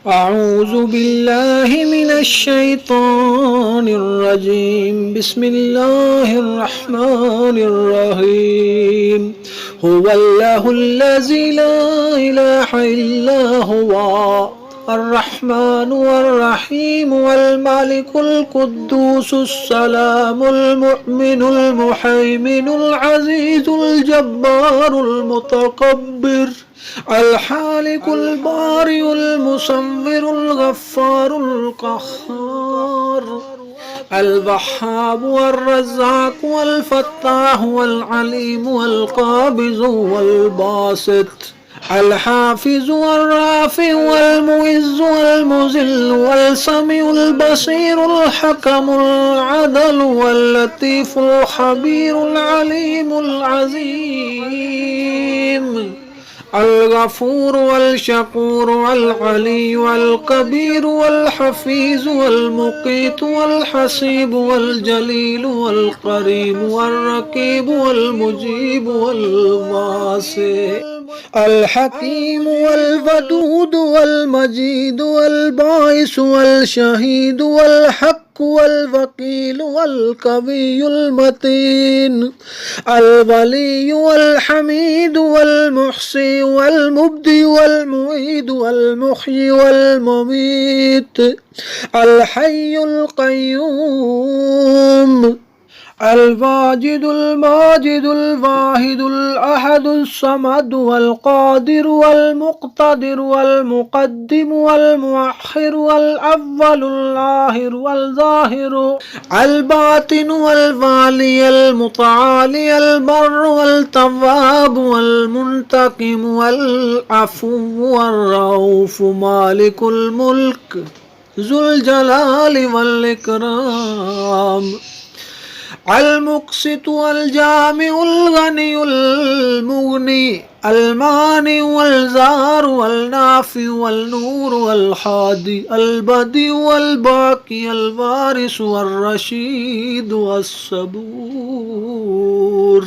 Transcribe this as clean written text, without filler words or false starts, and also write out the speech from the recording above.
أعوذ بالله من الشيطان الرجيم. بسم الله الرحمن الرحيم. هو الله الذي لا إله إلا هو الرحمن والرحيم والملك القدوس السلام المؤمن المهيمن العزيز الجبار المتكبر الحالق البارئ المصور الغفار القهار الوهاب والرزاق والفتاح والعليم والقابض والباسط الحافظ والرافع والمعز والمذل والسميع البصير الحكم العدل واللطيف الخبير العليم العظيم الغفور والشكور والعلي والكبير والحفيظ والمقيت والحسيب والجليل والقريب والرقيب والمجيب والواسع الحكيم والودود والمجيد والباعث والشهيد والحق والوكيل والقوي المتين الولي والحميد والمحصي والمبدي والمعيد والمحيي والمميت الحي القيوم الواجد الماجد الواحد الأحد الصمد والقادر والمقتدر والمقدم والمؤخر والأول الآخر والظاهر الباطن والوالي المتعالي البر والتواب والمنتقم والعفو والرؤوف مالك الملك ذو الجلال والإكرام المقسط والجامع الغني المغني المانع والزار والنافع والنور والهادي البديع والباقي الوارث والرشيد والصبور.